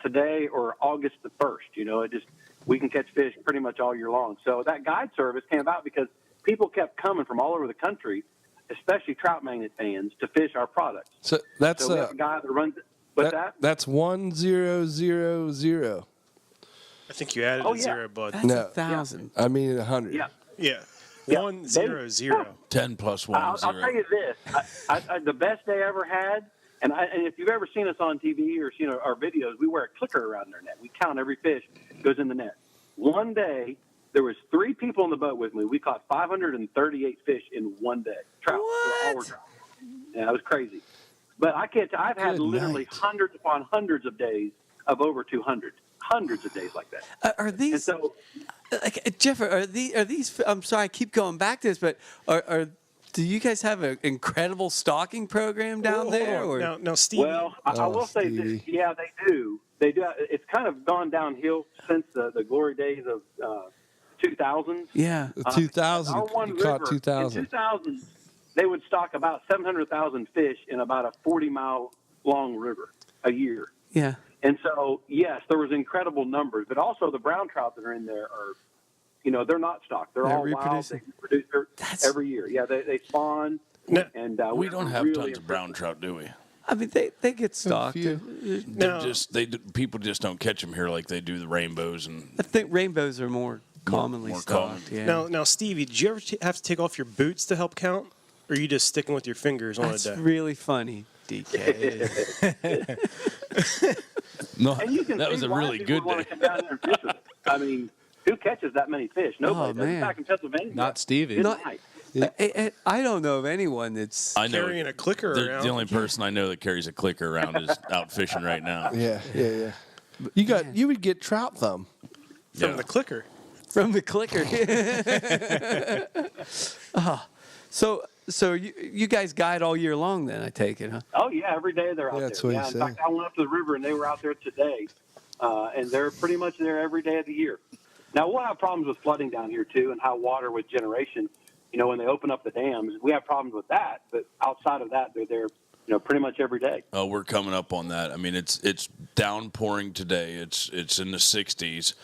Today or August the 1st, we can catch fish pretty much all year long. So that guide service came about because people kept coming from all over the country, especially Trout Magnet fans, to fish our products.
So that's
we have a guy that runs it. What's that?
That's 1000.
I think you added a zero, bud.
That's 1,000.
I mean 100.
Yeah. 100.
10 plus 1
I'll
0.
tell you this: I the best day I ever had, and if you've ever seen us on TV or seen our videos, we wear a clicker around our net. We count every fish goes in the net. One day, there was 3 people in the boat with me. We caught 538 fish in one day. Trout. All were trout. Yeah, it was crazy. But I can't. I've had literally hundreds upon hundreds of days of over 200. Hundreds of days like that.
Are these? And so, Jeff, are these? I'm sorry, I keep going back to this, but do you guys have an incredible stalking program down there? Or?
No, Steve.
Well, I will say this. Yeah, they do. They do. It's kind of gone downhill since the glory days of 2000s.
Yeah, 2000. You caught 2000.
In 2000, they would stock about 700,000 fish in about a 40-mile long river a year.
Yeah.
And so, yes, there was incredible numbers, but also the brown trout that are in there are, they're not stocked. They're all wild. They produce every year. Yeah, they spawn. And
we don't have
really
tons of brown trout, do we?
I mean, they get stalked.
People just don't catch them here like they do the rainbows and.
I think rainbows are more commonly stalked.
Common.
Yeah.
Now, Stevie, did you ever have to take off your boots to help count, or are you just sticking with your fingers on
That's
a deck?
really funny, DK.
No,
And you can
that
see
was a
why
really
people
good
want
day.
to come down there and fish with it. I mean, who catches that many fish? Nobody does.
man.
Back in Pennsylvania.
Not Stevie.
Good
No,
night.
I don't know of anyone that's.
I know
Carrying a clicker around.
the only person I know that carries a clicker around is out fishing right now.
Yeah. You would get trout thumb.
From the clicker.
From the clicker. So you guys guide all year long then, I take it, huh?
Oh, yeah, every day they're out
Yeah, that's
there.
what
Yeah,
he
in
said.
fact, I went up to the river, and they were out there today, and they're pretty much there every day of the year. Now, we'll have problems with flooding down here, too, and how water with generation, when they open up the dams, we have problems with that. But outside of that, they're there, pretty much every day.
Oh, we're coming up on that. I mean, it's downpouring today. It's in the 60s.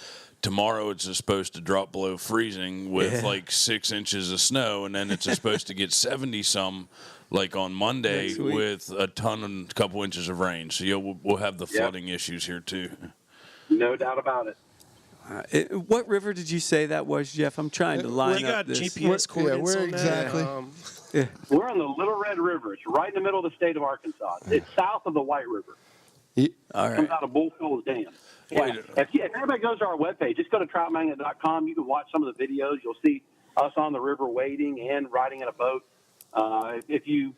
Tomorrow it's supposed to drop below freezing with like 6 inches of snow, and then it's supposed to get 70-some like on Monday with a ton and a couple inches of rain. So we'll have the flooding issues here too.
No doubt about it.
What river did you say that was, Jeff? I'm trying to line
You
up
got
this.
GPS coordinates
where
on that?
exactly?
We're on the Little Red River. It's right in the middle of the state of Arkansas. It's south of the White River.
All
It comes
right.
out of Bull Falls Dam. Yeah. If anybody goes to our webpage, just go to troutmagnet.com. You can watch some of the videos. You'll see us on the river wading and riding in a boat. If you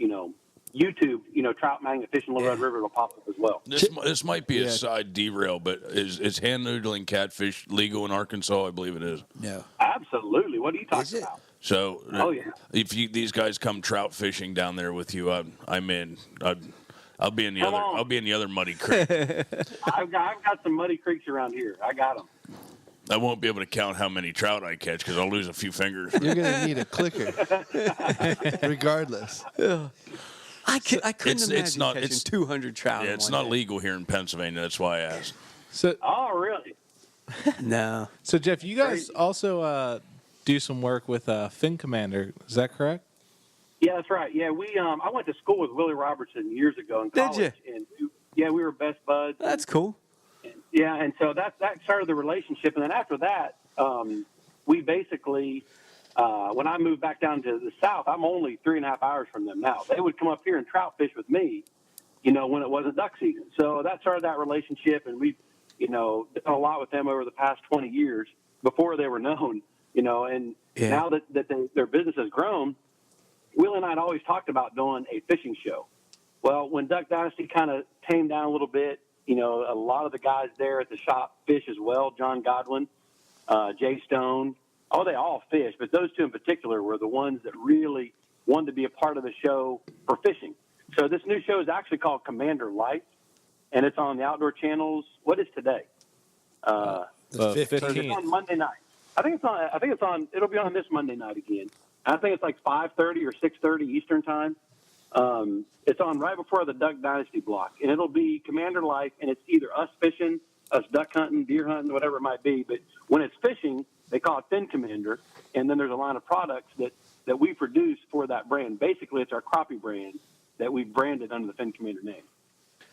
YouTube, Trout Magnet fishing Little Red River, it'll pop up as well.
This might be a side derail, but is hand noodling catfish legal in Arkansas? I believe it is.
No.
Absolutely. What are you talking about?
So,
Oh, yeah.
if these guys come trout fishing down there with you, I'm in. I'll be in the other muddy creek.
I've got some muddy creeks around here. I got them.
I won't be able to count how many trout I catch because I'll lose a few fingers.
You're gonna need a clicker, regardless.
I couldn't imagine catching
it's
200 trout.
Yeah,
in
it's
one
not
day.
legal here in Pennsylvania. That's why I asked.
So,
Oh, really?
No.
so Jeff, you guys also do some work with Fin Cammander. Is that correct?
Yeah, that's right. Yeah, I went to school with Willie Robertson years ago in college.
Did you?
And we were best buds.
That's cool.
Yeah, and so that started the relationship. And then after that, we basically, when I moved back down to the south, I'm only 3.5 hours from them now. They would come up here and trout fish with me, when it wasn't duck season. So that started that relationship, and we've, done a lot with them over the past 20 years before they were known, and now that their business has grown, Will and I had always talked about doing a fishing show. Well, when Duck Dynasty kind of tamed down a little bit, a lot of the guys there at the shop fish as well. John Godwin, Jay Stone. Oh, they all fish, but those two in particular were the ones that really wanted to be a part of the show for fishing. So this new show is actually called Cammander Life, and it's on the outdoor channels. What is today?
The
So
15th.
it's on Monday night. I think it's on. It'll be on this Monday night again. I think it's like 5:30 or 6:30 Eastern time. It's on right before the Duck Dynasty block, and it'll be Cammander Life, and it's either us fishing, us duck hunting, deer hunting, whatever it might be. But when it's fishing, they call it Fin Cammander, and then there's a line of products that we produce for that brand. Basically, it's our crappie brand that we've branded under the Fin Cammander name.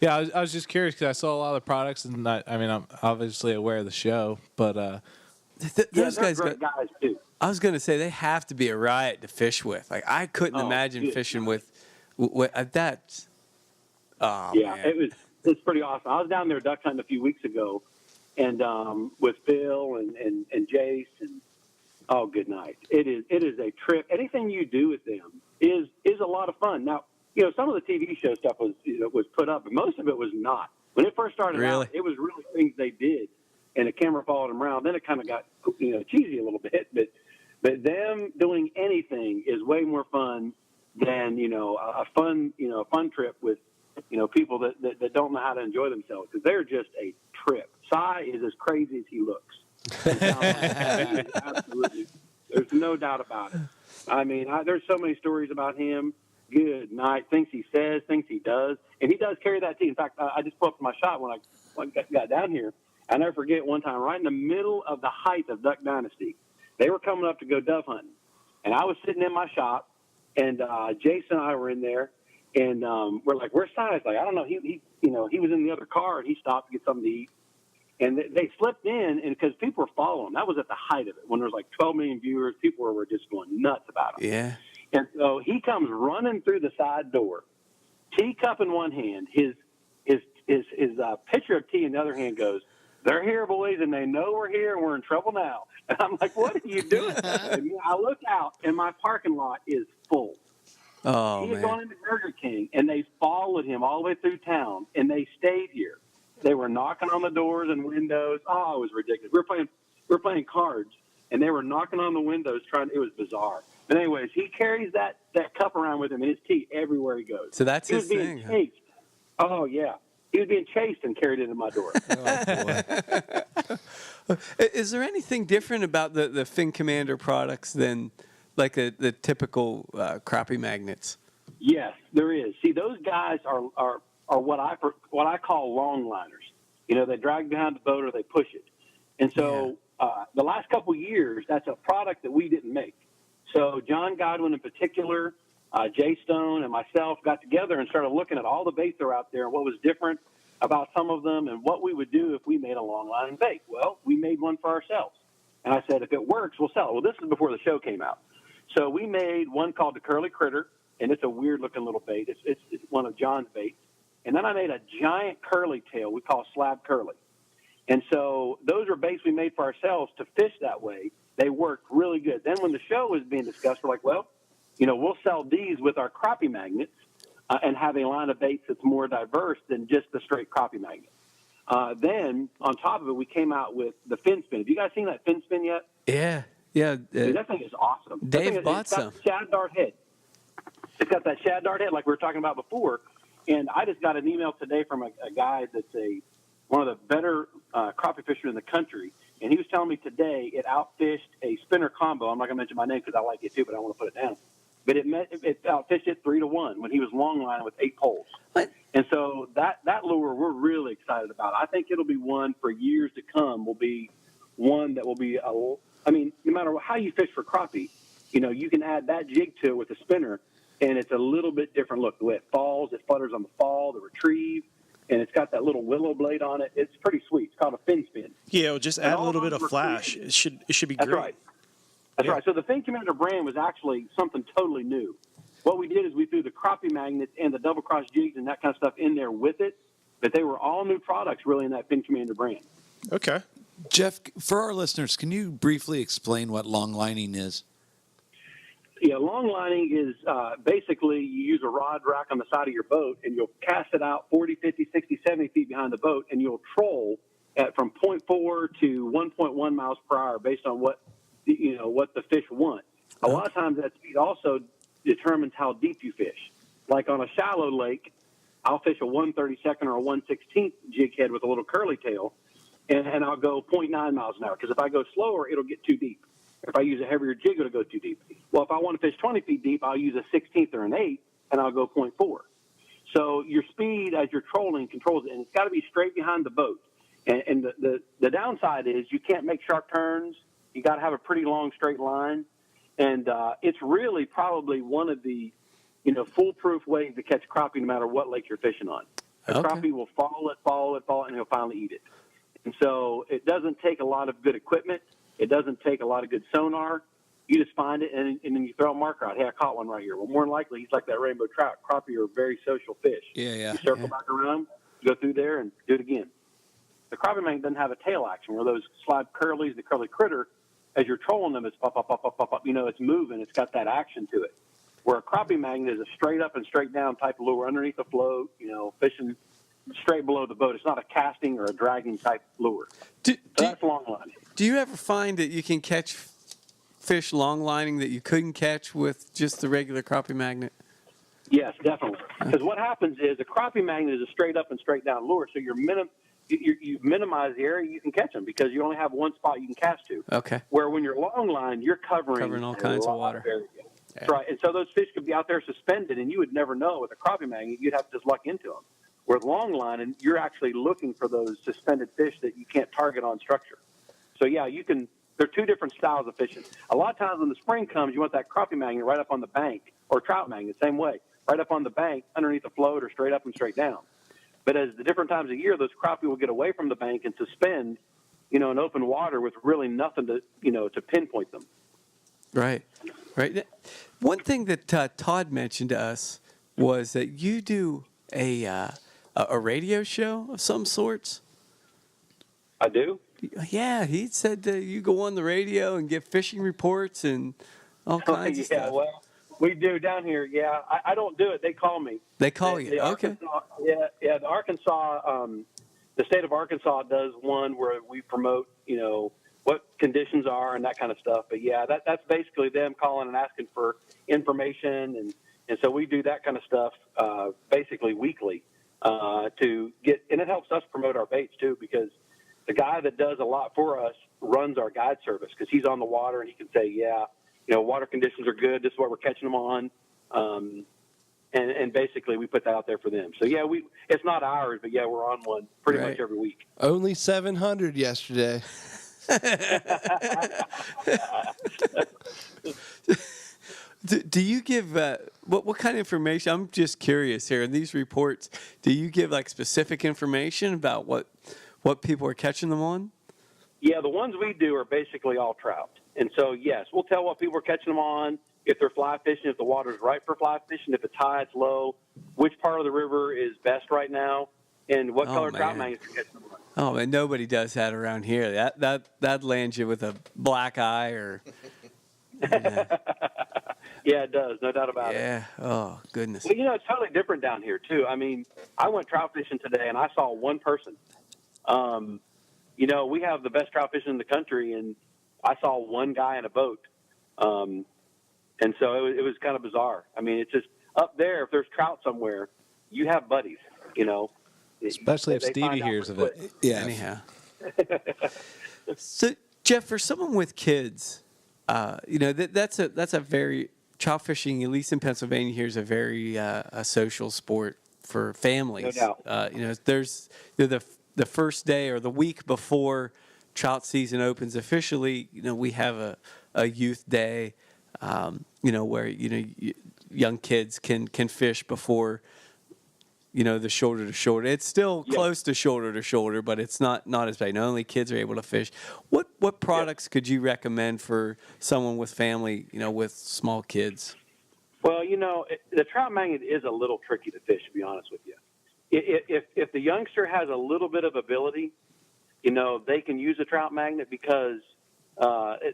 Yeah, I was just curious because I saw a lot of the products, and I'm obviously aware of the show, but
Those
they're
guys
great guys too.
I was gonna say they have to be a riot to fish with. Like I couldn't imagine
good.
fishing with that. Oh
Yeah,
man.
it's pretty awesome. I was down there duck hunting a few weeks ago, and with Phil and Jace, and good night. It is a trip. Anything you do with them is a lot of fun. Now, some of the TV show stuff was put up, but most of it was not. When it first started out, it was really things they did, and the camera followed them around. Then it kind of got cheesy a little bit, but them doing anything is way more fun than a fun trip with people that don't know how to enjoy themselves, because they're just a trip. Cy is as crazy as he looks. Absolutely, there's no doubt about it. I mean, there's so many stories about him. Good night. Things he says, things he does, and he does carry that team. In fact, I just pulled up my shot when I got down here. I never forget one time, right in the middle of the height of Duck Dynasty, they were coming up to go dove hunting, and I was sitting in my shop, And Jason and I were in there, and we're like, "Where's Si?" Like, I don't know. He was in the other car, and he stopped to get something to eat. And they slipped in, and because people were following, that was at the height of it. When there was like 12 million viewers, people were just going nuts about him.
Yeah.
And so he comes running through the side door, teacup in one hand, his pitcher of tea in the other hand, goes, "They're here, boys, and they know we're here, and we're in trouble now." And I'm like, "What are you doing?" And I look out, and my parking lot is full.
Oh,
he had
man.
gone into Burger King, and they followed him all the way through town, and they stayed here. They were knocking on the doors and windows. Oh, it was ridiculous. We were playing cards, and they were knocking on the windows it was bizarre. But anyways, he carries that cup around with him and his tea everywhere he goes.
So that's
he
his
was being
thing.
chased. Oh, yeah. He was being chased and carried into my door.
Is there anything different about the Fin Cammander products than like the typical crappie magnets?
Yes, there is. See, those guys are what I call longliners. They drag behind the boat or they push it. And so the last couple of years, that's a product that we didn't make. So John Godwin in particular, Jay Stone and myself got together and started looking at all the baits that are out there and what was different about some of them and what we would do if we made a long-lining bait. Well, we made one for ourselves. And I said, if it works, we'll sell it. Well, this is before the show came out. So we made one called the Curly Critter, and it's a weird-looking little bait. It's one of John's baits. And then I made a giant curly tail we call Slab Curly. And so those are baits we made for ourselves to fish that way. They worked really good. Then when the show was being discussed, we're like, well, we'll sell these with our crappie magnets and have a line of baits that's more diverse than just the straight crappie magnet. Then on top of it, we came out with the fin spin. Have you guys seen that fin spin yet?
Yeah.
Dude, that thing is awesome.
Dave bought some.
It's got shad dart head. It's got that shad dart head like we were talking about before. And I just got an email today from a guy that's one of the better crappie fishermen in the country. And he was telling me today it outfished a spinner combo. I'm not going to mention my name because I like it too, but I want to put it down. But it outfished it 3-1 when he was long lining with 8 poles.
What?
And so that lure we're really excited about. I think it'll be one for years to come. Will be one that will be no matter how you fish for crappie, you can add that jig to it with a spinner, and it's a little bit different look. The way it falls, it flutters on the fall, the retrieve, and it's got that little willow blade on it. It's pretty sweet. It's called a fin spin.
Yeah, well, just add a little bit of flash. It should be
That's
great.
Right. That's right. So the Fin Cammander brand was actually something totally new. What we did is we threw the crappie magnets and the double cross jigs and that kind of stuff in there with it, but they were all new products really in that Fin Cammander brand.
Okay.
Jeff, for our listeners, can you briefly explain what longlining is?
Yeah, longlining is basically you use a rod rack on the side of your boat and you'll cast it out 40, 50, 60, 70 feet behind the boat and you'll troll from 0.4 to 1.1 miles per hour based on what the fish want. A lot of times that speed also determines how deep you fish. Like on a shallow lake, I'll fish a 1/32 or a 1/16 jig head with a little curly tail, and I'll go 0.9 miles an hour because if I go slower, it'll get too deep. If I use a heavier jig, it'll go too deep. Well, if I want to fish 20 feet deep, I'll use a 16th or an 8th, and I'll go 0.4. So your speed as you're trolling controls it, and it's got to be straight behind the boat. And the downside is you can't make sharp turns. You got to have a pretty long straight line, and it's really probably one of the foolproof ways to catch crappie no matter what lake you're fishing on. A crappie will follow it, and he'll finally eat it. And so it doesn't take a lot of good equipment. It doesn't take a lot of good sonar. You just find it, and then you throw a marker out. Hey, I caught one right here. Well, more than likely, he's like that rainbow trout. Crappie are very social fish.
Yeah.
You circle back around, go through there, and do it again. The crappie magnet doesn't have a tail action where those slab curlies, the curly critter, as you're trolling them, it's pop, pop, pop, pop, pop, pop. It's moving. It's got that action to it. Where a crappie magnet is a straight up and straight down type of lure underneath the float, fishing straight below the boat. It's not a casting or a dragging type lure. That's longline.
Do you ever find that you can catch fish longlining that you couldn't catch with just the regular crappie magnet?
Yes, definitely. Because what happens is a crappie magnet is a straight up and straight down lure, so you minimize the area you can catch them because you only have one spot you can cast to.
Okay.
Where when you're long line, you're covering
all kinds of water.
That's right. And so those fish could be out there suspended, and you would never know with a crappie magnet. You'd have to just luck into them. With long line, and you're actually looking for those suspended fish that you can't target on structure. So, yeah, you can. There are two different styles of fishing. A lot of times when the spring comes, you want that crappie magnet right up on the bank or trout magnet, same way, right up on the bank, underneath the float, or straight up and straight down. But as the different times of year, those crappie will get away from the bank and suspend, in open water with really nothing to, to pinpoint them.
Right. One thing that Todd mentioned to us was that you do a radio show of some sorts.
I do?
Yeah, he said that you go on the radio and get fishing reports and all kinds of stuff.
Yeah, well, we do down here. Yeah, I don't do it. They call me.
They call you. Okay.
Yeah. The Arkansas, the state of Arkansas does one where we promote, what conditions are and that kind of stuff. But yeah, that's basically them calling and asking for information, and so we do that kind of stuff basically weekly to get, and it helps us promote our baits too, because the guy that does a lot for us runs our guide service, because he's on the water and he can say, water conditions are good. This is what we're catching them on. And basically we put that out there for them. So yeah, it's not ours, but yeah, we're on one pretty much every week.
Only 700 yesterday.
Do you give what kind of information? I'm just curious here. In these reports, do you give like specific information about what people are catching them on?
Yeah, the ones we do are basically all trout. And so, yes, we'll tell what people are catching them on, if they're fly fishing, if the water's right for fly fishing, if it's high, it's low, which part of the river is best right now, and what color trout magnets are catching them on.
Oh, man, nobody does that around here. That lands you with a black eye or...
Yeah, it does. No doubt about it.
Yeah. Oh, goodness.
Well, it's totally different down here, too. I mean, I went trout fishing today, and I saw one person. We have the best trout fishing in the country, and I saw one guy in a boat. And so it was kind of bizarre. I mean, it's just up there, if there's trout somewhere, you have buddies,
Especially if Stevie hears of it.
Yeah. Anyhow. So, Jeff, for someone with kids, that's a very... Trout fishing, at least in Pennsylvania, here is a very a social sport for families.
No doubt.
There's the first day or the week before trout season opens officially. We have a youth day, where young kids can fish before the shoulder to shoulder. It's still close to shoulder, but it's not as bad. Not only kids are able to fish. What products could you recommend for someone with family, with small kids?
Well, the trout magnet is a little tricky to fish, to be honest with you. If the youngster has a little bit of ability, they can use a trout magnet because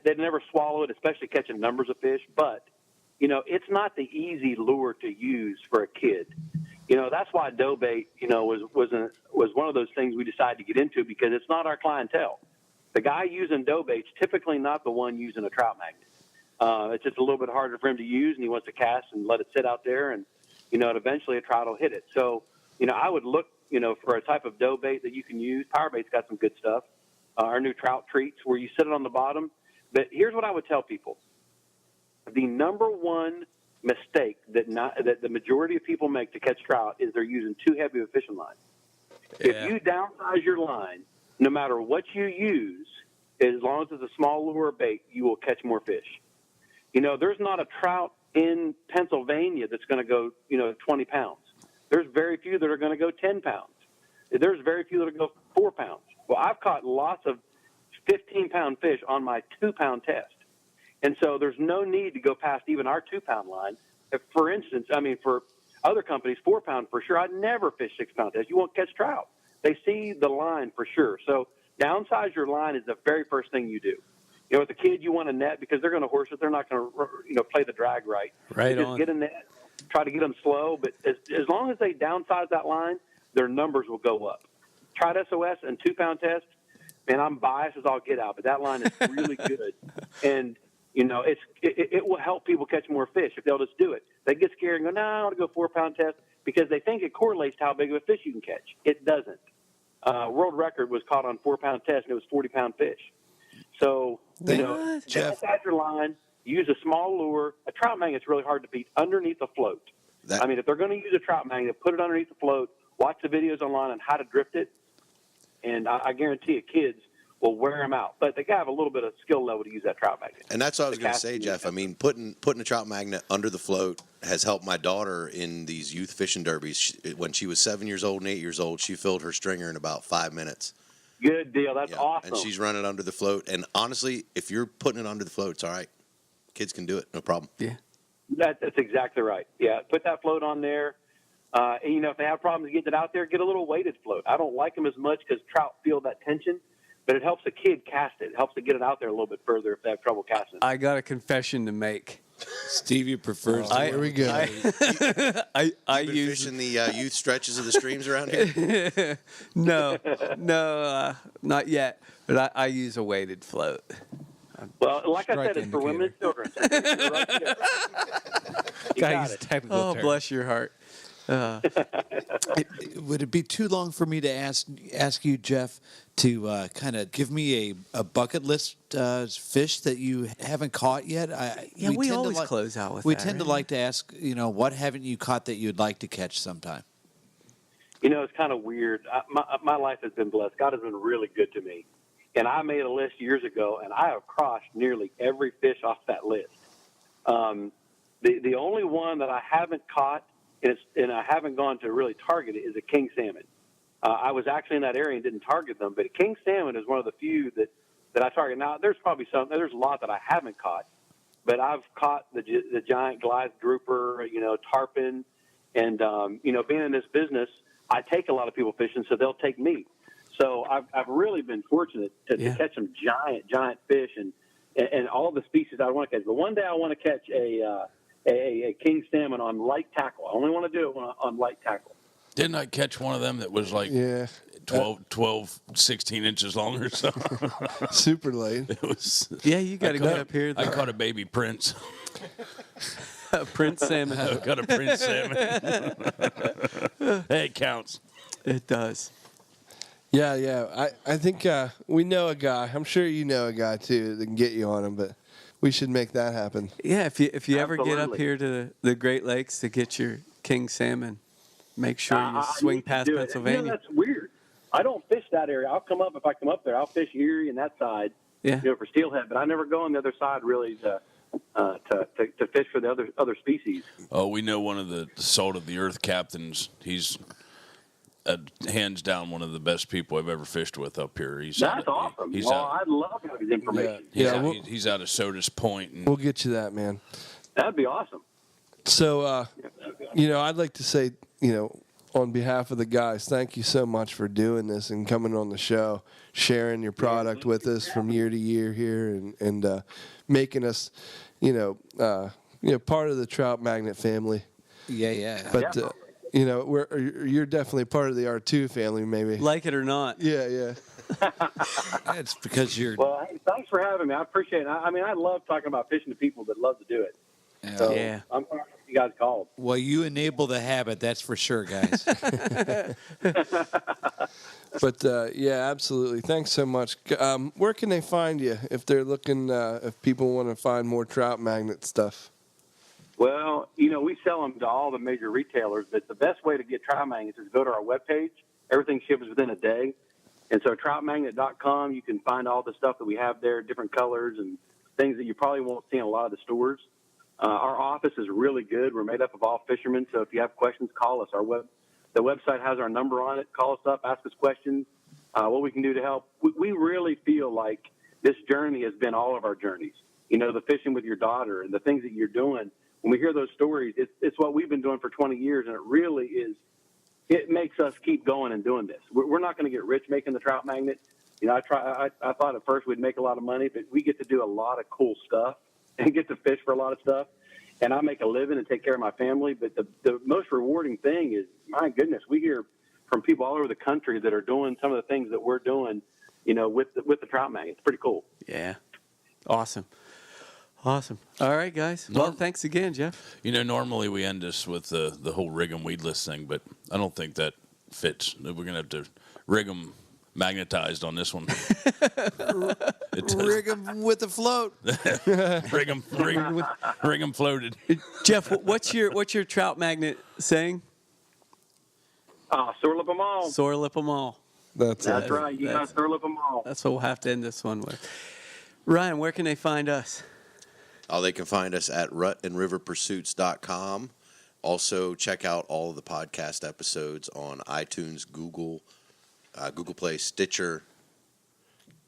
they'd never swallow it, especially catching numbers of fish. But, it's not the easy lure to use for a kid. That's why dough bait, was one of those things we decided to get into, because it's not our clientele. The guy using dough bait's typically not the one using a trout magnet. It's just a little bit harder for him to use, and he wants to cast and let it sit out there, and, and eventually a trout will hit it. So, I would look, for a type of dough bait that you can use. Power bait's got some good stuff. Our new trout treats where you sit it on the bottom. But here's what I would tell people. The number one mistake that the majority of people make to catch trout is they're using too heavy of a fishing line. Yeah. If you downsize your line, no matter what you use, as long as it's a small lure or bait, you will catch more fish. There's not a trout in Pennsylvania that's going to go, 20 pounds. There's very few that are going to go 10 pounds. There's very few that are going to go 4 pounds. Well, I've caught lots of 15-pound fish on my 2-pound test. And so there's no need to go past even our 2-pound line. For instance, for other companies, 4-pound for sure. I'd never fish 6-pound test. You won't catch trout. They see the line for sure. So downsize your line is the very first thing you do. With a kid, you want a net because they're going to horse it. They're not going to, play the drag right.
Right
just
on.
Get a net, try to get them slow. But as long as they downsize that line, their numbers will go up. Trout SOS and 2-pound test, man, I'm biased as all get out, but that line is really good. And, it will help people catch more fish if they'll just do it. They get scared and go, no, I want to go 4-pound test, because they think it correlates to how big of a fish you can catch. It doesn't. World record was caught on 4-pound test, and it was 40-pound fish. So, outside your line, use a small lure. A trout magnet's really hard to beat underneath a float. If they're going to use a trout magnet, put it underneath the float, watch the videos online on how to drift it, and I guarantee you, kids will wear them out. But they got to have a little bit of skill level to use that trout magnet.
And that's what I was going to say, Jeff. I mean, putting a trout magnet under the float has helped my daughter in these youth fishing derbies. When she was 7 years old and 8 years old, she filled her stringer in about 5 minutes.
Good deal. That's awesome.
And she's running under the float. And honestly, if you're putting it under the float, it's all right. Kids can do it. No problem.
Yeah.
That's exactly right. Yeah. Put that float on there. And, you know, if they have problems getting it out there, get a little weighted float. I don't like them as much because trout feel that tension, but it helps a kid cast it. It helps to get it out there a little bit further if they have trouble casting it.
I got a confession to make.
Stevie prefers.
Here we go.
I
You been
use
fishing the youth stretches of the streams around here?
no, not yet. But I use a weighted float.
Well, like I said,
Strike
it's for women and children. So you're right there. You
Gotta
got
use
it.
technical
Oh,
terms.
bless your heart.
Would it be too long for me to ask you, Jeff, to kind of give me a bucket list fish that you haven't caught yet?
We
tend
always
to
close out with
We
that,
tend to
right?
like to ask, what haven't you caught that you'd like to catch sometime?
You know, it's kind of weird. My life has been blessed. God has been really good to me. And I made a list years ago, and I have crossed nearly every fish off that list. The only one that I haven't caught, and I haven't gone to really target it, is a king salmon. I was actually in that area and didn't target them, but a king salmon is one of the few that I target. Now, there's probably there's a lot that I haven't caught, but I've caught the giant Goliath grouper, tarpon, and, being in this business, I take a lot of people fishing, so they'll take me. So I've really been fortunate to catch some giant fish and all the species I want to catch. But one day I want to catch a king salmon on light tackle. I only want to do it on light tackle.
Didn't I catch one of them that was like 12, 16 inches long or so?
Super late.
It was.
Yeah, you got to get up here.
I caught a baby prince.
Prince salmon.
I got a prince salmon. Hey, it counts.
It does.
Yeah. I think we know a guy. I'm sure you know a guy too that can get you on him, but we should make that happen.
Yeah, if you ever get up
Absolutely.
here to the Great Lakes to get your king salmon, make sure you swing
need to
past
do it.
Pennsylvania.
That's weird. I don't fish that area. I'll come up if I come up there. I'll fish Erie and that side,
Yeah.
for steelhead, but I never go on the other side really to fish for the other species.
Oh, we know one of the salt of the earth captains. He's hands down one of the best people I've ever fished with up here.
That's awesome. I'd love to have his information.
He's out of Sodas Point. And
We'll get you that, man.
That'd be awesome.
So, I'd like to say, on behalf of the guys, thank you so much for doing this and coming on the show, sharing your product with us from year to year here, and making us, part of the Trout Magnet family.
Yeah.
But you're definitely part of the R2 family, maybe.
Like it or not.
Yeah.
It's because you're.
Well, hey, thanks for having me. I appreciate it. I mean, I love talking about fishing to people that love to do it. So
Yeah.
I'm glad you guys called.
Well, you enable the habit, that's for sure, guys.
But absolutely. Thanks so much. Where can they find you if they're looking? If people want to find more Trout Magnet stuff?
Well, we sell them to all the major retailers, but the best way to get trout magnets is go to our webpage. Everything ships within a day. And so troutmagnet.com, you can find all the stuff that we have there, different colors and things that you probably won't see in a lot of the stores. Our office is really good. We're made up of all fishermen, so if you have questions, call us. The website has our number on it. Call us up, ask us questions, what we can do to help. We really feel like this journey has been all of our journeys. The fishing with your daughter and the things that you're doing. When we hear those stories, it's what we've been doing for 20 years, and it really is. It makes us keep going and doing this. We're not going to get rich making the Trout Magnet. I thought at first we'd make a lot of money, but we get to do a lot of cool stuff and get to fish for a lot of stuff. And I make a living and take care of my family. But the most rewarding thing is, my goodness, we hear from people all over the country that are doing some of the things that we're doing, with the Trout Magnet. It's pretty cool.
Yeah. Awesome. All right, guys. Well, thanks again, Jeff.
Normally we end this with the whole rig 'em weedless thing, but I don't think that fits. We're going to have to rig 'em magnetized on this one.
Rig 'em with the float.
rig 'em floated.
Jeff, what's your Trout Magnet saying?
Sore lip 'em all.
Sore lip 'em all.
That's
right. You got to throw up them all.
That's what we'll have to end this one with. Ryan, where can they find us?
They can find us at rutandriverpursuits.com. Also, check out all of the podcast episodes on iTunes, Google Play, Stitcher,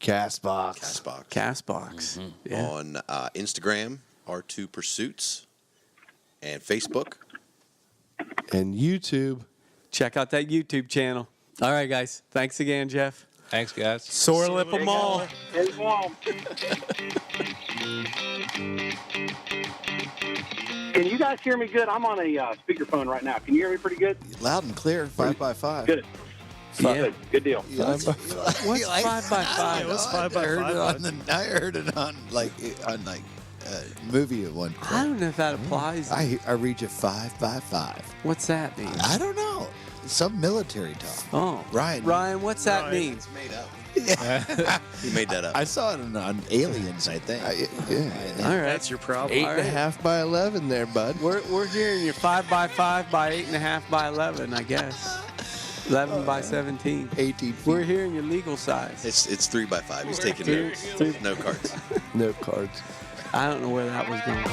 Castbox.
Castbox. Yeah.
On Instagram, R2 Pursuits, and Facebook.
And YouTube.
Check out that YouTube channel. All right, guys. Thanks again, Jeff.
Thanks, guys.
Sore lip them all.
Can you guys hear me good? I'm on a speakerphone right now. Can you hear me pretty good?
Loud and clear, 5x5.
Good.
Yeah.
Good deal.
What's 5x5?
What's 5x5?
I heard it on movie at one point.
I don't know if that applies.
I read you 5x5.
What's that mean?
I don't know. Some military talk.
Oh,
Ryan,
what's that mean?
It's made up. He made that up.
I saw it on Aliens, I think.
All right.
That's your problem.
8.5 by 11 there, bud.
We're hearing you 5x5 by 8.5 by 11, I guess. 11 by 17.
18 feet.
We're hearing your legal size.
It's 3 by 5. He's taking notes. No cards.
No cards.
I don't know where that was going.